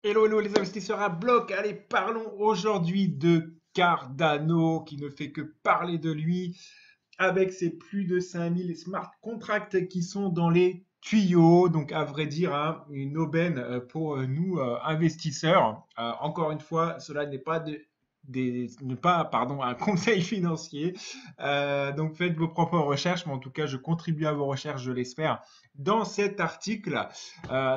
Hello, hello les investisseurs à bloc. Allez, parlons aujourd'hui de Cardano qui ne fait que parler de lui avec ses plus de 5000 smart contracts qui sont dans les tuyaux. Donc, à vrai dire, hein, une aubaine pour nous investisseurs. Encore une fois, cela n'est pas un conseil financier. Donc, faites vos propres recherches, mais en tout cas, je contribue à vos recherches, je l'espère, dans cet article.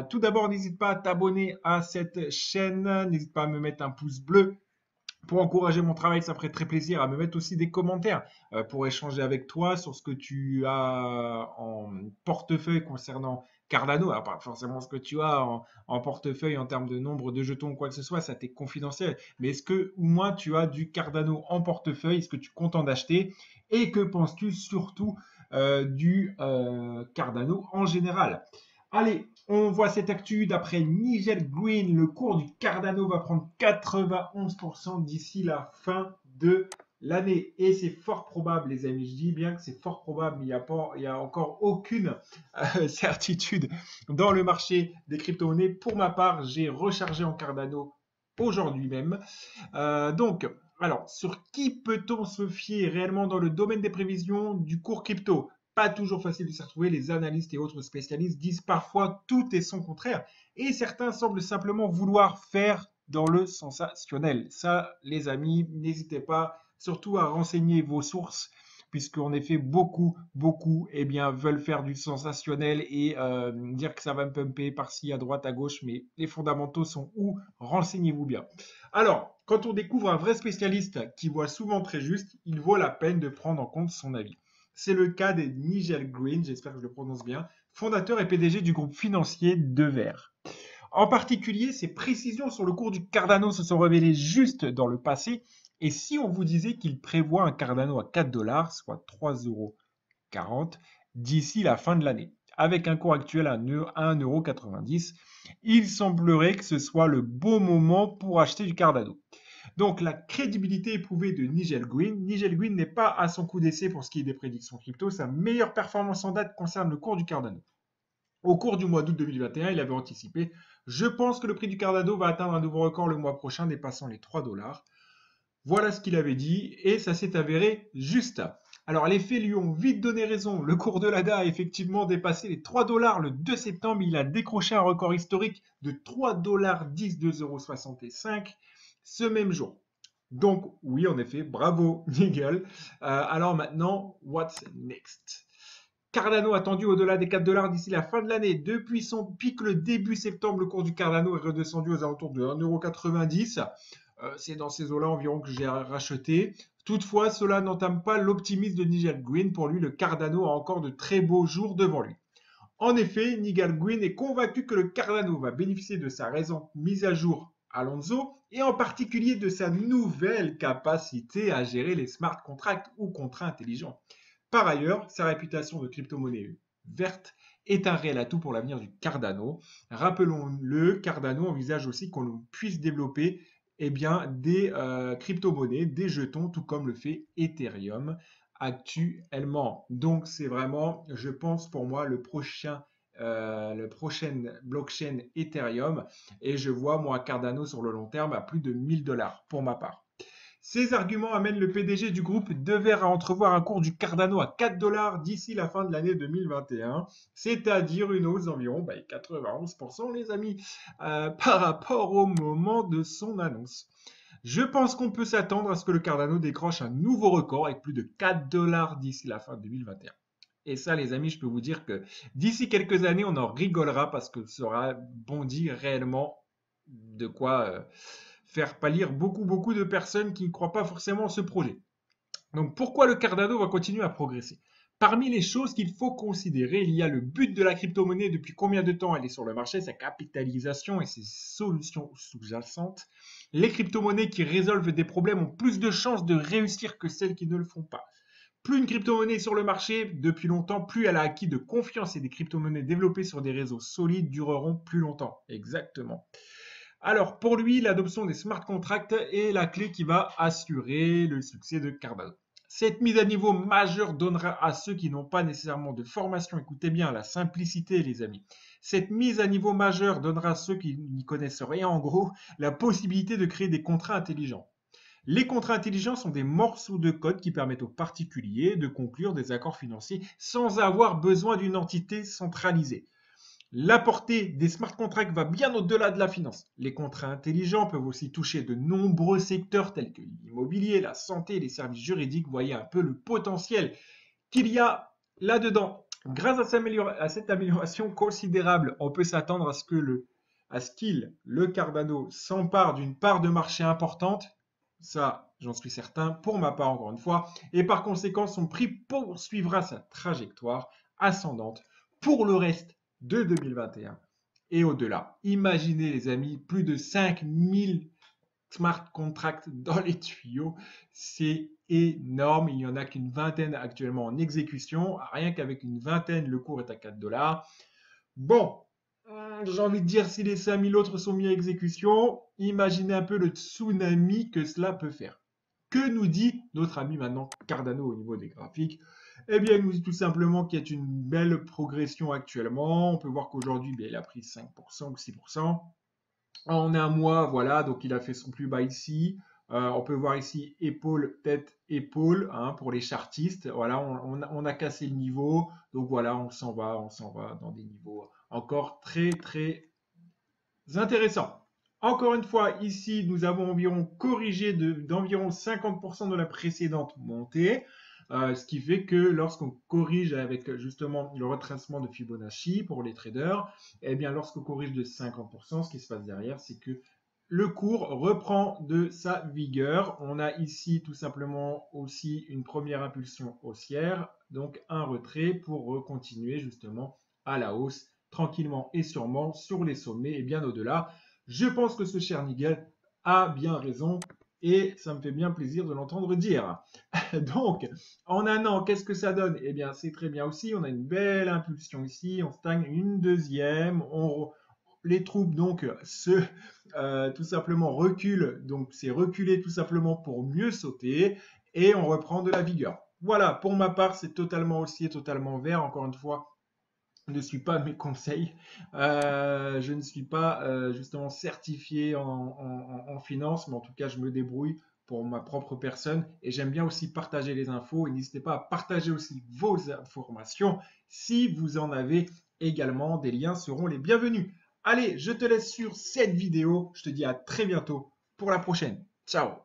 Tout d'abord, n'hésite pas à t'abonner à cette chaîne, n'hésite pas à me mettre un pouce bleu pour encourager mon travail, ça ferait très plaisir à me mettre aussi des commentaires pour échanger avec toi sur ce que tu as en portefeuille concernant Cardano. Alors, pas forcément ce que tu as en portefeuille en termes de nombre de jetons ou quoi que ce soit, ça t'est confidentiel. Mais est-ce que au moins tu as du Cardano en portefeuille? Est-ce que tu comptes en acheter? Et que penses-tu surtout du Cardano en général? Allez, on voit cette actu d'après Nigel Green. Le cours du Cardano va prendre 91% d'ici la fin de l'année. Et c'est fort probable, les amis. Je dis bien que c'est fort probable, mais il y a encore aucune certitude dans le marché des crypto-monnaies. Pour ma part, j'ai rechargé en Cardano aujourd'hui même. Alors, sur qui peut-on se fier réellement dans le domaine des prévisions du cours crypto? Pas toujours facile de s'y retrouver. Les analystes et autres spécialistes disent parfois tout et son contraire. Et certains semblent simplement vouloir faire dans le sensationnel. Ça, les amis, n'hésitez pas surtout à renseigner vos sources, puisqu'en effet, beaucoup, eh bien, veulent faire du sensationnel et dire que ça va me pumper par-ci, à droite, à gauche, mais les fondamentaux sont où? Renseignez-vous bien. Alors, quand on découvre un vrai spécialiste qui voit souvent très juste, il vaut la peine de prendre en compte son avis. C'est le cas de Nigel Green, j'espère que je le prononce bien, fondateur et PDG du groupe financier Devers. En particulier, ses précisions sur le cours du Cardano se sont révélées justes dans le passé. Et si on vous disait qu'il prévoit un Cardano à 4 dollars, soit 3,40 € d'ici la fin de l'année, avec un cours actuel à 1,90 €, il semblerait que ce soit le bon moment pour acheter du Cardano. Donc la crédibilité éprouvée de Nigel Green. Nigel Green n'est pas à son coup d'essai pour ce qui est des prédictions crypto. Sa meilleure performance en date concerne le cours du Cardano. Au cours du mois d'août 2021, il avait anticipé: je pense que le prix du Cardano va atteindre un nouveau record le mois prochain, dépassant les 3 dollars. Voilà ce qu'il avait dit et ça s'est avéré juste. Alors les faits lui ont vite donné raison. Le cours de l'ADA a effectivement dépassé les 3 dollars le 2 septembre. Il a décroché un record historique de 3,10 $, 2,65 € ce même jour. Donc oui, en effet, bravo Nigel. Alors maintenant, what's next? Cardano attendu au-delà des 4 dollars d'ici la fin de l'année. Depuis son pic le début septembre, le cours du Cardano est redescendu aux alentours de 1,90 €. C'est dans ces eaux-là environ que j'ai racheté. Toutefois, cela n'entame pas l'optimisme de Nigel Green. Pour lui, le Cardano a encore de très beaux jours devant lui. En effet, Nigel Green est convaincu que le Cardano va bénéficier de sa récente mise à jour Alonso et en particulier de sa nouvelle capacité à gérer les smart contracts ou contrats intelligents. Par ailleurs, sa réputation de crypto-monnaie verte est un réel atout pour l'avenir du Cardano. Rappelons-le, Cardano envisage aussi qu'on puisse développer des crypto-monnaies, des jetons, tout comme le fait Ethereum actuellement. Donc c'est vraiment, je pense pour moi, le prochain blockchain Ethereum. Et je vois moi Cardano sur le long terme à plus de 1000 dollars pour ma part. Ces arguments amènent le PDG du groupe Devers à entrevoir un cours du Cardano à 4 dollars d'ici la fin de l'année 2021, c'est-à-dire une hausse d'environ 91% les amis, par rapport au moment de son annonce. Je pense qu'on peut s'attendre à ce que le Cardano décroche un nouveau record avec plus de 4 dollars d'ici la fin 2021. Et ça, les amis, je peux vous dire que d'ici quelques années, on en rigolera parce que ça aura bondi réellement de quoi faire pâlir beaucoup de personnes qui ne croient pas forcément en ce projet. Donc pourquoi le Cardano va continuer à progresser? Parmi les choses qu'il faut considérer, il y a le but de la crypto-monnaie, depuis combien de temps elle est sur le marché, sa capitalisation et ses solutions sous-jacentes. Les crypto-monnaies qui résolvent des problèmes ont plus de chances de réussir que celles qui ne le font pas. Plus une crypto-monnaie est sur le marché depuis longtemps, plus elle a acquis de confiance et des crypto-monnaies développées sur des réseaux solides dureront plus longtemps. Exactement. Alors, pour lui, l'adoption des smart contracts est la clé qui va assurer le succès de Cardano. Cette mise à niveau majeure donnera à ceux qui n'ont pas nécessairement de formation, écoutez bien, la simplicité les amis. Cette mise à niveau majeure donnera à ceux qui n'y connaissent rien, en gros, la possibilité de créer des contrats intelligents. Les contrats intelligents sont des morceaux de code qui permettent aux particuliers de conclure des accords financiers sans avoir besoin d'une entité centralisée. La portée des smart contracts va bien au-delà de la finance. Les contrats intelligents peuvent aussi toucher de nombreux secteurs tels que l'immobilier, la santé, les services juridiques. Vous voyez un peu le potentiel qu'il y a là-dedans. Grâce à cette amélioration considérable, on peut s'attendre à ce qu'il, le Cardano, s'empare d'une part de marché importante. Ça, j'en suis certain, pour ma part encore une fois. Et par conséquent, son prix poursuivra sa trajectoire ascendante pour le reste de 2021 et au-delà. Imaginez les amis, plus de 5000 smart contracts dans les tuyaux, c'est énorme. Il n'y en a qu'une vingtaine actuellement en exécution. Rien qu'avec une vingtaine, le cours est à 4 $. Bon, j'ai envie de dire, si les 5000 autres sont mis à exécution, imaginez un peu le tsunami que cela peut faire. Que nous dit notre ami maintenant Cardano au niveau des graphiques? Eh bien, il nous dit tout simplement qu'il y a une belle progression actuellement. On peut voir qu'aujourd'hui, il a pris 5% ou 6%. En un mois, voilà, donc il a fait son plus bas ici. On peut voir ici épaule, tête, épaule, hein, pour les chartistes. Voilà, on a cassé le niveau. Donc voilà, on s'en va dans des niveaux encore très, très intéressants. Encore une fois, ici, nous avons environ corrigé d'environ 50% de la précédente montée. Ce qui fait que lorsqu'on corrige avec justement le retracement de Fibonacci pour les traders, eh bien lorsqu'on corrige de 50%, ce qui se passe derrière, c'est que le cours reprend de sa vigueur. On a ici tout simplement aussi une première impulsion haussière, donc un retrait pour continuer justement à la hausse tranquillement et sûrement sur les sommets et bien au-delà. Je pense que ce cher Nigel a bien raison et ça me fait bien plaisir de l'entendre dire. Donc, en un an, qu'est-ce que ça donne? Eh bien, c'est très bien aussi. On a une belle impulsion ici. On stagne une deuxième. Les troupes, donc, tout simplement reculent. Donc, c'est reculer tout simplement pour mieux sauter. Et on reprend de la vigueur. Voilà, pour ma part, c'est totalement haussier, totalement vert. Encore une fois, ne suis pas mes conseils. Je ne suis pas justement certifié en finance, mais en tout cas, je me débrouille pour ma propre personne et j'aime bien aussi partager les infos. Et n'hésitez pas à partager aussi vos informations si vous en avez également. Des liens seront les bienvenus. Allez, je te laisse sur cette vidéo. Je te dis à très bientôt pour la prochaine. Ciao!